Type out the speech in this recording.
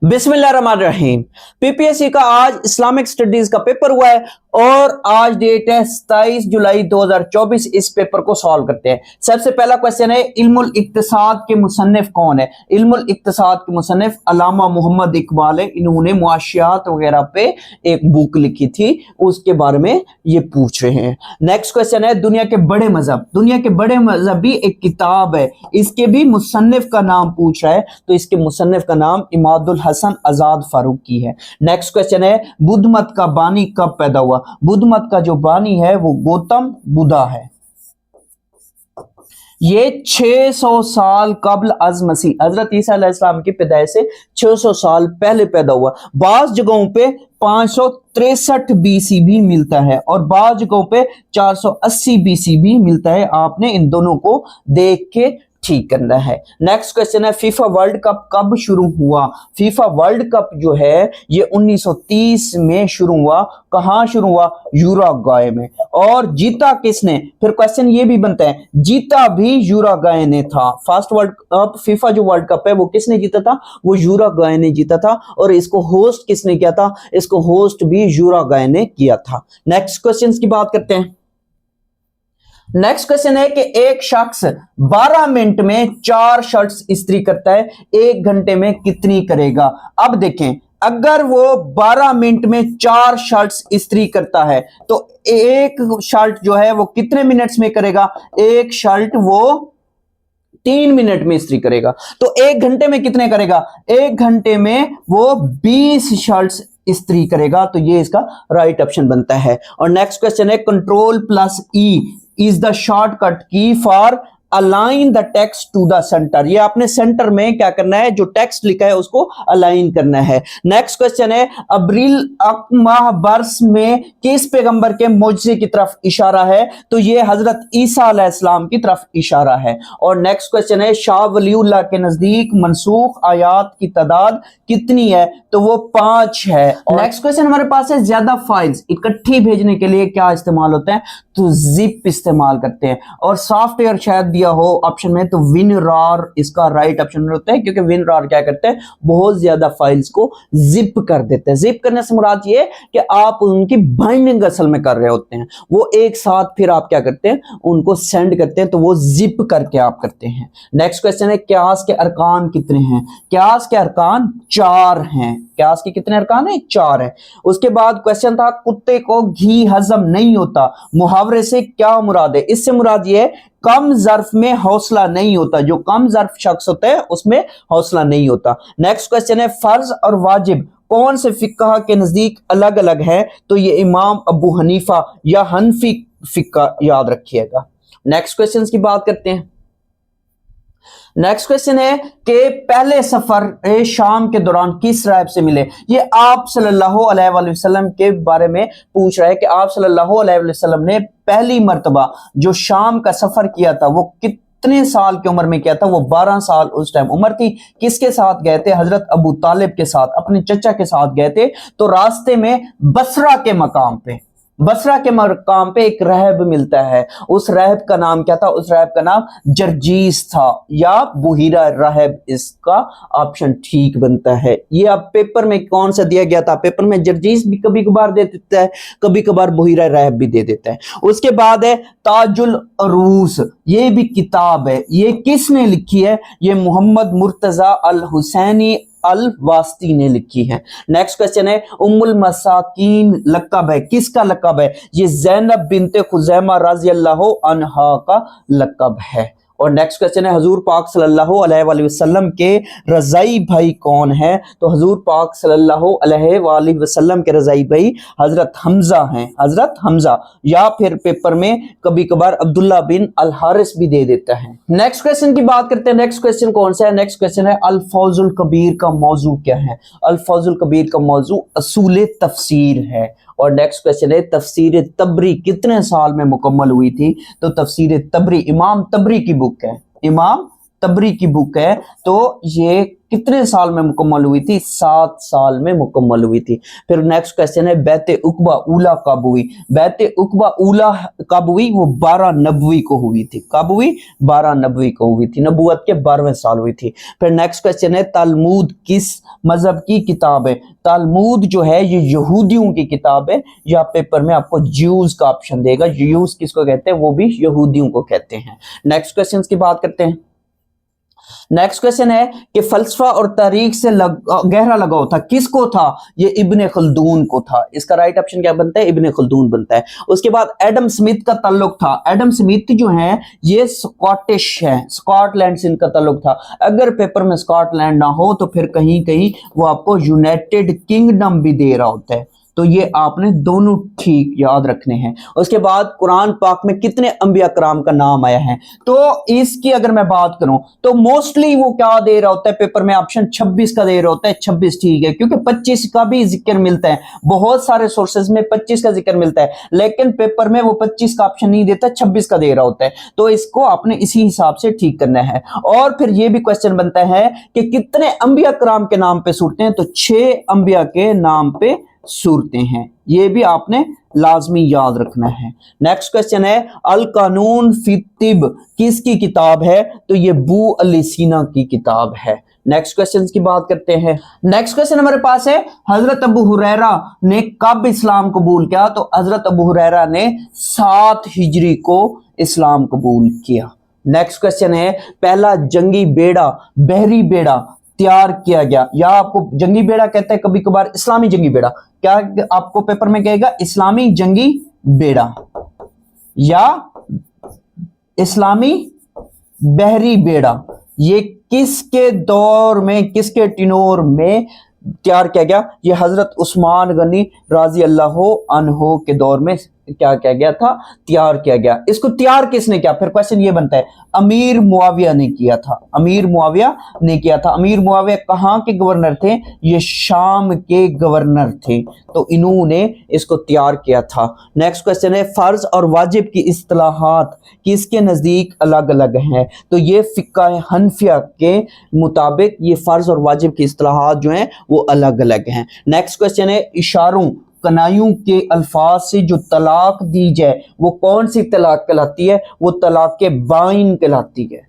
बिस्मिल्लाहिर्रहमानिर्रहीम। पीपीएससी का आज इस्लामिक स्टडीज का पेपर हुआ है और आज डेट है 27 जुलाई 2024। इस पेपर को सॉल्व करते हैं। सबसे पहला क्वेश्चन है, इल्मुल इक्तिसाद के मुसन्निफ कौन है? इल्मुल इक्तिसाद के मुसन्निफ अल्लामा मोहम्मद इकबाल है। इन्होंने मुआशियात वगैरह पे एक बुक लिखी थी, उसके बारे में ये पूछ रहे हैं। नेक्स्ट क्वेश्चन है, दुनिया के बड़े मजहब, दुनिया के बड़े मजहब भी एक किताब है, इसके भी मुसन्निफ का नाम पूछ रहा है, तो इसके मुसन्निफ का नाम इमादुल हसन आजाद फारूकी है। नेक्स्ट क्वेश्चन है, बुद्ध मत का बानी कब पैदा हुआ? बुद्ध मत का जो बानी है वो गौतम बुद्धा है। ये 600 साल कबल अज मसीह, हजरत ईसा अलैहिस्सलाम की पैदाइश से 600 साल पहले पैदा हुआ। बाज़ जगहों पे 563 बीसी भी मिलता है और बाज़ जगहों पे 480 बीसी भी मिलता है। आपने इन दोनों को देख के ठीक करना है। नेक्स्ट क्वेश्चन है, फीफा वर्ल्ड कप कब शुरू हुआ? फीफा वर्ल्ड कप जो है ये 1930 में शुरू हुआ। कहां शुरू हुआ? यूरुग्वे में। और जीता किसने? फिर क्वेश्चन ये भी बनता है, जीता भी यूरुग्वे ने था। फर्स्ट वर्ल्ड कप, फीफा जो वर्ल्ड कप है वो किसने जीता था? वो यूरुग्वे ने जीता था। और इसको होस्ट किसने किया था? इसको होस्ट भी यूरुग्वे ने किया था। नेक्स्ट क्वेश्चन की बात करते हैं। नेक्स्ट क्वेश्चन है कि एक शख्स 12 मिनट में 4 शर्ट्स इस्त्री करता है, 1 घंटे में कितनी करेगा? अब देखें, अगर वो 12 मिनट में 4 शर्ट्स इस्त्री करता है तो एक शर्ट जो है वो कितने मिनट्स में करेगा? एक शर्ट वो 3 मिनट में इस्त्री करेगा। तो 1 घंटे में कितने करेगा? 1 घंटे में वो 20 शर्ट्स इस्त्री करेगा। तो ये इसका राइट ऑप्शन बनता है। और नेक्स्ट क्वेश्चन है, Ctrl+E is the shortcut key for align the text to the center. ये आपने सेंटर में क्या करना है? जो टेक्स्ट लिखा है उसको अलाइन करना है। नेक्स्ट क्वेश्चन है, अब्रिल अकमाह बर्स में किस पैगंबर के मौजज़े की तरफ इशारा है? तो ये हजरत ईसा अलैहिस्सलाम की तरफ इशारा है। और नेक्स्ट क्वेश्चन है, शाह वलीउल्लाह के नजदीक मनसूख आयात की तादाद कितनी है? तो वो 5 है। नेक्स्ट क्वेश्चन हमारे पास है, ज्यादा फाइल्स इकट्ठी भेजने के लिए क्या इस्तेमाल होता है? तो जिप इस्तेमाल करते हैं। और सॉफ्टवेयर शायद दिया हो ऑप्शन में तो WinRAR इसका राइट ऑप्शन होता है, क्योंकि WinRAR क्या करते हैं? बहुत ज्यादा फाइल्स को जिप कर देते हैं। जिप करने से मुराद ये कि आप उनकी बाइंडिंग असल में कर रहे होते हैं, वो एक साथ फिर आप क्या करते हैं? उनको सेंड करते हैं, तो वो जिप करके आप करते हैं। नेक्स्ट क्वेश्चन है, क्यास के अरकान कितने हैं? क्यास के अरकान 4 हैं। क्यास के कितने अरकान हैं? 4 है। उसके बाद क्वेश्चन था, कुत्ते को घी हजम नहीं होता, मुहावरे से क्या मुराद है? इससे मुराद ये है, कम ज़र्फ में हौसला नहीं होता। जो कम ज़र्फ शख्स होता है उसमें हौसला नहीं होता। नेक्स्ट क्वेश्चन है, फर्ज और वाजिब कौन से फिक्का के नजदीक अलग अलग है? तो ये इमाम अबू हनीफा या हनफी फिक्का याद रखिएगा। नेक्स्ट क्वेश्चन की बात करते हैं। नेक्स्ट क्वेश्चन है कि पहले सफर शाम के दौरान किस राहिब से मिले? ये आप सल्लल्लाहु अलैहि वसल्लम के बारे में पूछ रहा है कि आप सल्लल्लाहु अलैहि वसल्लम ने पहली मर्तबा जो शाम का सफर किया था वो कितने साल की उम्र में किया था? वो 12 साल उस टाइम उम्र थी। किसके साथ गए थे? हजरत अबू तालिब के साथ, अपने चचा के साथ गए थे। तो रास्ते में बसरा के मकाम पे, बसरा के मकाम पे एक रहब मिलता है। उस रहब का नाम क्या था? उस रहब का नाम जर्जीस था या बुहीरा रहब। इसका ऑप्शन ठीक बनता है। ये अब पेपर में कौन सा दिया गया था? पेपर में जर्जीस भी कभी कभार दे देता है, कभी कभार बुहीरा रहब भी दे देता है। उसके बाद है ताजुल अरूस, ये भी किताब है। ये किसने लिखी है? ये मोहम्मद मुर्तजा अल हुसैनी अल वास्ती ने लिखी है। नेक्स्ट क्वेश्चन है, उम्मुल मसाकीन लक़ब है, किसका लक़ब है? ये ज़ैनब बिन्ते खुज़ैमा रज़ी अल्लाहु अन्हा का लक़ब है। और नेक्स्ट क्वेश्चन है, हजूर पाक सल्लल्लाहु अलैहि वसल्लम के रज़ाई भाई कौन है? तो हजूर पाक सल्लल्लाहु अलैहि वसल्लम के रज़ाई भाई हजरत हमजा हैं, हजरत हमजा। या फिर पेपर में कभी कभार अब्दुल्ला बिन अल हारिस भी दे देता है। नेक्स्ट क्वेश्चन की बात करते हैं। नेक्स्ट क्वेश्चन कौन सा है? नेक्स्ट क्वेश्चन है, अल फौजुल कबीर का मौजू क्या है? अल फौजुल कबीर का मौजू असूल तफसीर है। और नेक्स्ट क्वेश्चन है, तफसीर तबरी कितने साल में मुकम्मल हुई थी? तो तफसीर तबरी इमाम तबरी की बुक है, इमाम तबरी की बुक है। तो ये कितने साल में मुकम्मल हुई थी? 7 साल में मुकम्मल हुई थी। फिर नेक्स्ट क्वेश्चन है बैत उकबा उला कब हुई? बैत उकबा उला कब हुई? वो 12 नबवी को हुई थी। कब हुई? 12 नबवी को हुई थी, नबूवत के 12वें साल हुई थी। फिर नेक्स्ट क्वेश्चन है तालमूद किस मजहब की किताब है? तालमूद जो है ये यहूदियों की किताब है। या पेपर में आपको ज्यूज का ऑप्शन देगा। ज्यूज किसको कहते हैं? वो भी यहूदियों को कहते हैं। नेक्स्ट क्वेश्चन की बात करते हैं। नेक्स्ट क्वेश्चन है कि फलसफा और तारीख से गहरा लगाव था, किसको था? ये इब्ने खल्दून को था। इसका राइट ऑप्शन क्या बनता है? इब्ने खल्दून बनता है। उसके बाद एडम स्मिथ का ताल्लुक था। एडम स्मिथ जो है ये स्कॉटिश है, स्कॉटलैंड से इनका ताल्लुक था। अगर पेपर में स्कॉटलैंड ना हो तो फिर कहीं कहीं वो आपको यूनाइटेड किंगडम भी दे रहा होता है। तो ये आपने दोनों ठीक याद रखने हैं। उसके बाद कुरान पाक में कितने अंबिया कराम का नाम आया है? तो इसकी अगर मैं बात करूं तो मोस्टली वो क्या दे रहा होता है पेपर में? ऑप्शन 26 का दे रहा होता है। 26 ठीक है, क्योंकि 25 का भी जिक्र मिलता है, बहुत सारे सोर्सेज में 25 का जिक्र मिलता है, लेकिन पेपर में वो 25 का ऑप्शन नहीं देता, 26 का दे रहा होता है। तो इसको आपने इसी हिसाब से ठीक करना है। और फिर ये भी क्वेश्चन बनता है कि कितने अंबिया कराम के नाम पे सूरतें हैं? तो 6 अंबिया के नाम पे सूरतें हैं। ये भी आपने लाजमी याद रखना है। नेक्स्ट क्वेश्चन है अल कानून फी तिब किसकी किताब है? तो ये बू अली सीना की किताब है। नेक्स्ट क्वेश्चन की बात करते हैं। नेक्स्ट क्वेश्चन हमारे पास है हजरत अबू हुरैरा ने कब इस्लाम कबूल किया? तो हजरत अबू हुरैरा ने 7 हिजरी को इस्लाम कबूल किया। नेक्स्ट क्वेश्चन है पहला जंगी बेड़ा, बहरी बेड़ा तैयार किया गया, या आपको जंगी बेड़ा कहते हैं कभी कभार इस्लामी जंगी बेड़ा, क्या आपको पेपर में कहेगा? इस्लामी जंगी बेड़ा या इस्लामी बहरी बेड़ा। ये किसके दौर में, किसके टिनोर में तैयार किया गया? ये हजरत उस्मान गनी राजी अल्लाह अन्हो के दौर में क्या किया गया था? तैयार किया गया। इसको तैयार किसने किया? फिर क्वेश्चन ये बनता है अमीर मुआविया ने किया था। अमीर मुआविया ने किया था। अमीर मुआविया कहाँ के गवर्नर थे? ये शाम के गवर्नर थे, तो इन्होंने इसको तैयार किया था। नेक्स्ट क्वेश्चन है फर्ज और वाजिब की इस्तिलाहात किसके नजदीक अलग अलग हैं? तो ये फिक्का हनफिया के मुताबिक ये फर्ज और वाजिब की इस्तिलाहात जो हैं वो अलग अलग हैं। नेक्स्ट क्वेश्चन है इशारों कनाइयों के अल्फाज से जो तलाक दी जाए वो कौन सी तलाक कहलाती है? वो तलाक के बाइन कहलाती है।